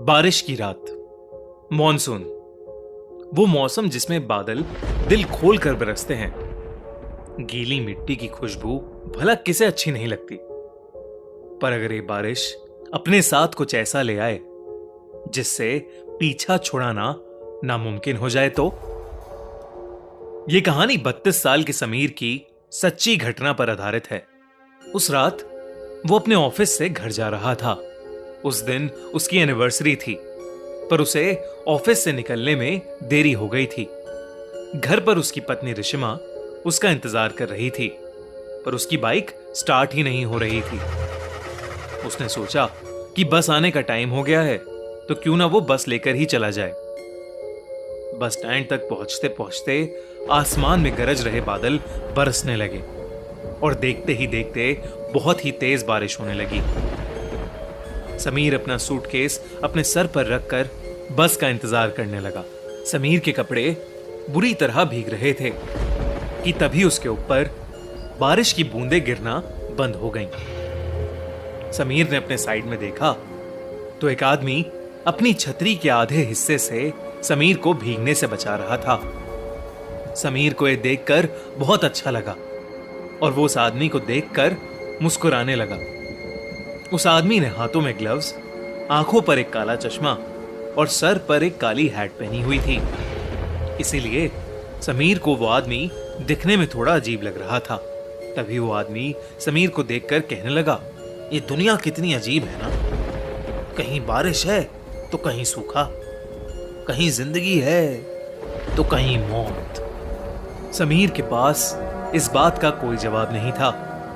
बारिश की रात, मॉनसून, वो मौसम जिसमें बादल दिल खोल कर बरसते हैं। गीली मिट्टी की खुशबू भला किसे अच्छी नहीं लगती, पर अगर ये बारिश अपने साथ कुछ ऐसा ले आए जिससे पीछा छुड़ाना नामुमकिन हो जाए तो। यह कहानी 32 साल के समीर की सच्ची घटना पर आधारित है। उस रात वो अपने ऑफिस से घर जा रहा था। उस दिन उसकी एनिवर्सरी थी, पर उसे ऑफिस से निकलने में देरी हो गई थी। घर पर उसकी पत्नी रिशिमा उसका इंतजार कर रही थी, पर उसकी बाइक स्टार्ट ही नहीं हो रही थी। उसने सोचा कि बस आने का टाइम हो गया है, तो क्यों ना वो बस लेकर ही चला जाए। बस स्टैंड तक पहुंचते पहुंचते आसमान में गरज रहे बादल बरसने लगे और देखते ही देखते बहुत ही तेज बारिश होने लगी। समीर अपना सूटकेस अपने सर पर रखकर बस का इंतजार करने लगा। समीर के कपड़े बुरी तरह भीग रहे थे कि तभी उसके ऊपर बारिश की बूंदें गिरना बंद हो गईं। समीर ने अपने साइड में देखा तो एक आदमी अपनी छतरी के आधे हिस्से से समीर को भीगने से बचा रहा था। समीर को यह देखकर बहुत अच्छा लगा और वो उस आदमी को देखकर मुस्कुराने लगा। उस आदमी ने हाथों में ग्लव्स, आंखों पर एक काला चश्मा और सर पर एक काली हैट पहनी हुई थी। इसीलिए समीर को वो आदमी दिखने में थोड़ा अजीब लग रहा था। तभी वो आदमी समीर को देखकर कहने लगा, ये दुनिया कितनी अजीब है ना। कहीं बारिश है तो कहीं सूखा, कहीं जिंदगी है तो कहीं मौत। समीर के पास इस बात का कोई जवाब नहीं था।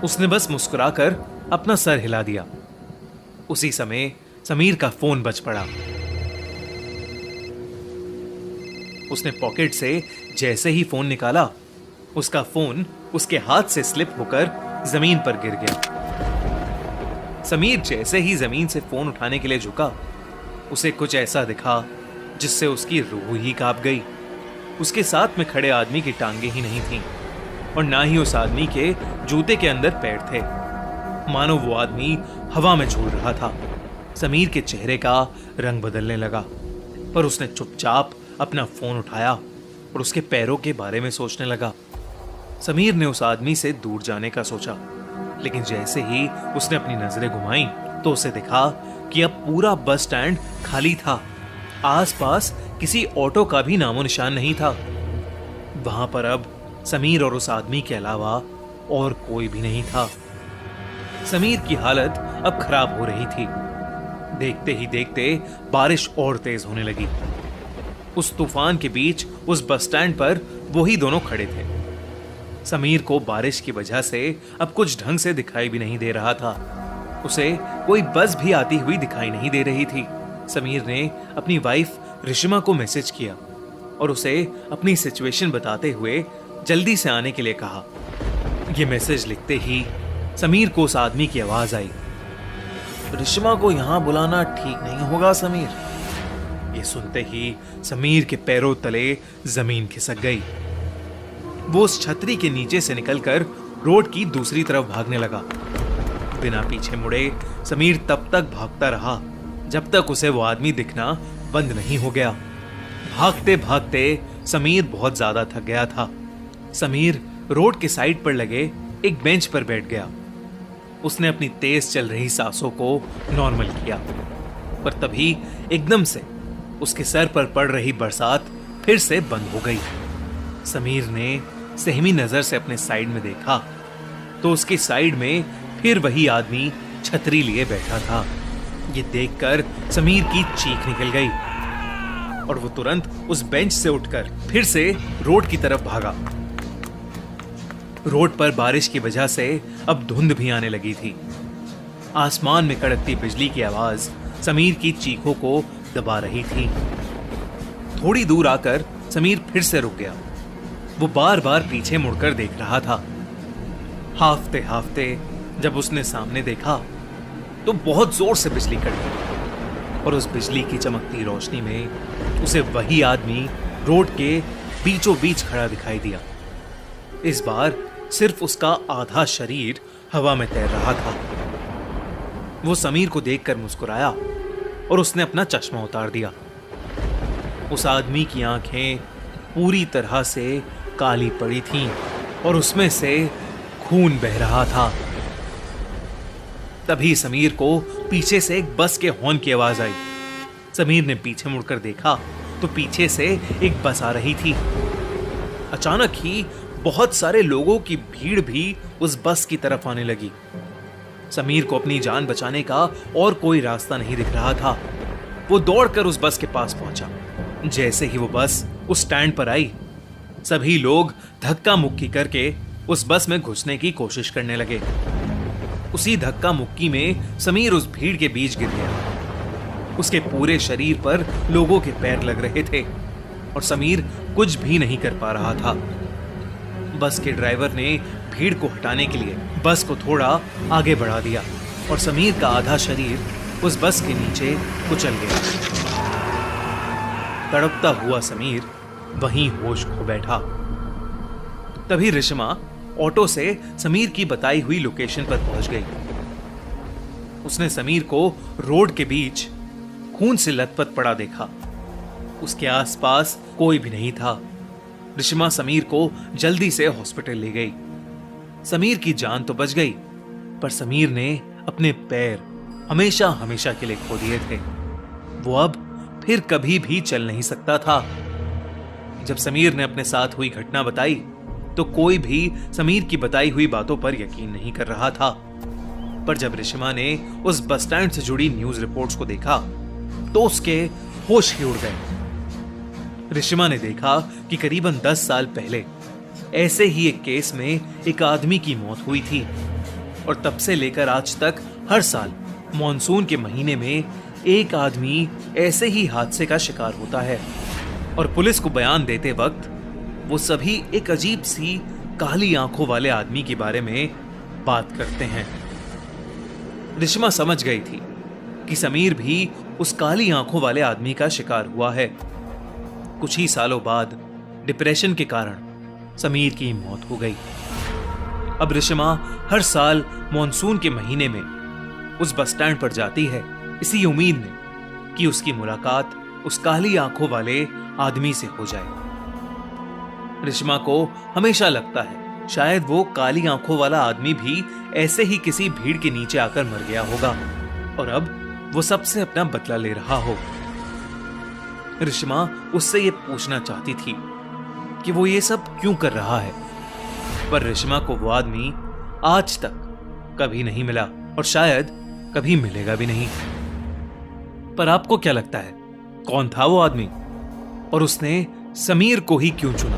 उसने बस मुस्कुराकर अपना सर हिला दिया। उसी समय समीर का फोन बज पड़ा। उसने पॉकेट से जैसे ही फोन निकाला, उसका फोन उसके हाथ से स्लिप होकर जमीन पर गिर गया। समीर जैसे ही जमीन से फोन उठाने के लिए झुका, उसे कुछ ऐसा दिखा जिससे उसकी रूह ही कांप गई। उसके साथ में खड़े आदमी की टांगे ही नहीं थीं और ना ही उस आदमी के जूते के अंदर पैर थे। मानो वो आदमी हवा में झूल रहा था। समीर के चेहरे का रंग बदलने लगा, पर उसने चुपचाप अपना फोन उठाया और उसके पैरों के बारे में सोचने लगा। समीर ने उस आदमी से दूर जाने का सोचा, लेकिन जैसे ही उसने अपनी नजरें घुमाई तो उसे दिखा कि अब पूरा बस स्टैंड खाली था। आसपास किसी ऑटो का भी नामो निशान नहीं था। वहां पर अब समीर और उस आदमी के अलावा और कोई भी नहीं था। समीर की हालत अब खराब हो रही थी। देखते ही देखते बारिश और तेज होने लगी। उस तूफान के बीच उस बस स्टैंड पर वो ही दोनों खड़े थे। समीर को बारिश की वजह से अब कुछ ढंग से दिखाई भी नहीं दे रहा था। उसे कोई बस भी आती हुई दिखाई नहीं दे रही थी। समीर ने अपनी वाइफ रिशिमा को मैसेज किया और उसे अपनी सिचुएशन बताते हुए जल्दी से आने के लिए कहा। यह मैसेज लिखते ही समीर को उस आदमी की आवाज आई, रिशिमा को यहां बुलाना ठीक नहीं होगा समीर। ये सुनते ही समीर के पैरों तले जमीन खिसक गई। वो उस छतरी के नीचे से निकलकर रोड की दूसरी तरफ भागने लगा। बिना पीछे मुड़े समीर तब तक भागता रहा जब तक उसे वो आदमी दिखना बंद नहीं हो गया। भागते भागते समीर बहुत ज्यादा थक गया था। समीर रोड के साइड पर लगे एक बेंच पर बैठ गया। उसने अपनी तेज चल रही सांसों को नॉर्मल किया, पर तभी एकदम से उसके सर पर पड़ रही बरसात फिर से बंद हो गई। समीर ने सहमी नजर से अपने साइड में देखा तो उसके साइड में फिर वही आदमी छतरी लिए बैठा था। ये देखकर समीर की चीख निकल गई और वो तुरंत उस बेंच से उठकर फिर से रोड की तरफ भागा। रोड पर बारिश की वजह से अब धुंध भी आने लगी थी। आसमान में कड़कती बिजली की आवाज समीर की चीखों को दबा रही थी। थोड़ी दूर आकर समीर फिर से रुक गया। वो बार बार पीछे मुड़कर देख रहा था। हाफते हाफते जब उसने सामने देखा तो बहुत जोर से बिजली कड़की और उस बिजली की चमकती रोशनी में उसे वही आदमी रोड के बीचों बीच खड़ा दिखाई दिया। इस बार सिर्फ उसका आधा शरीर हवा में तैर रहा था। वो समीर को देखकर मुस्कुराया और उसने अपना चश्मा उतार दिया। उस आदमी की आंखें पूरी तरह से काली पड़ी थीं और उसमें से खून बह रहा था। तभी समीर को पीछे से एक बस के हॉर्न की आवाज आई। समीर ने पीछे मुड़कर देखा तो पीछे से एक बस आ रही थी। अचानक ही बहुत सारे लोगों की भीड़ भी उस बस की तरफ आने लगी। समीर को अपनी जान बचाने का और कोई रास्ता नहीं दिख रहा था। वो दौड़कर उस बस के पास पहुंचा। जैसे ही वो बस उस स्टैंड पर आई, सभी लोग धक्का मुक्की करके उस बस में घुसने की कोशिश करने लगे। उसी धक्का मुक्की में समीर उस भीड़ के बीच गिर गया। उसके पूरे शरीर पर लोगों के पैर लग रहे थे और समीर कुछ भी नहीं कर पा रहा था। बस के ड्राइवर ने भीड़ को हटाने के लिए बस को थोड़ा आगे बढ़ा दिया और समीर का आधा शरीर उस बस के नीचे कुचल गया। तड़पता हुआ समीर वहीं होश खो बैठा। तभी रिश्मा ऑटो से समीर की बताई हुई लोकेशन पर पहुंच गई। उसने समीर को रोड के बीच खून से लथपथ पड़ा देखा। उसके आसपास कोई भी नहीं था। रिश्मा समीर को जल्दी से हॉस्पिटल ले गई। समीर की जान तो बच गई, पर समीर ने अपने पैर हमेशा हमेशा के लिए खो दिए थे। वो अब फिर कभी भी चल नहीं सकता था। जब समीर ने अपने साथ हुई घटना बताई तो कोई भी समीर की बताई हुई बातों पर यकीन नहीं कर रहा था। पर जब रिश्मा ने उस बस स्टैंड से जुड़ी न्यूज रिपोर्ट्स को देखा तो उसके होश ही उड़ गए। रिश्मा ने देखा कि करीबन 10 साल पहले ऐसे ही एक केस में एक आदमी की मौत हुई थी और तब से लेकर आज तक हर साल मॉनसून के महीने में एक आदमी ऐसे ही हादसे का शिकार होता है। और पुलिस को बयान देते वक्त वो सभी एक अजीब सी काली आंखों वाले आदमी के बारे में बात करते हैं। रिश्मा समझ गई थी कि समीर भी उस काली आंखों वाले आदमी का शिकार हुआ है। कुछ ही सालों बाद डिप्रेशन के कारण समीर की मौत हो गई। अब रिश्मा हर साल मॉनसून के महीने में उस बस स्टैंड पर जाती है इसी उम्मीद में कि उसकी मुलाकात उस काली आंखों वाले आदमी से हो जाए। रिश्मा को हमेशा लगता है शायद वो काली आंखों वाला आदमी भी ऐसे ही किसी भीड़ के नीचे आकर मर गया होगा और अब वो सबसे अपना बदला ले रहा हो। रिश्मा उससे ये पूछना चाहती थी कि वो ये सब क्यों कर रहा है, पर रिश्मा को वो आदमी आज तक कभी नहीं मिला और शायद कभी मिलेगा भी नहीं। पर आपको क्या लगता है, कौन था वो आदमी और उसने समीर को ही क्यों चुना?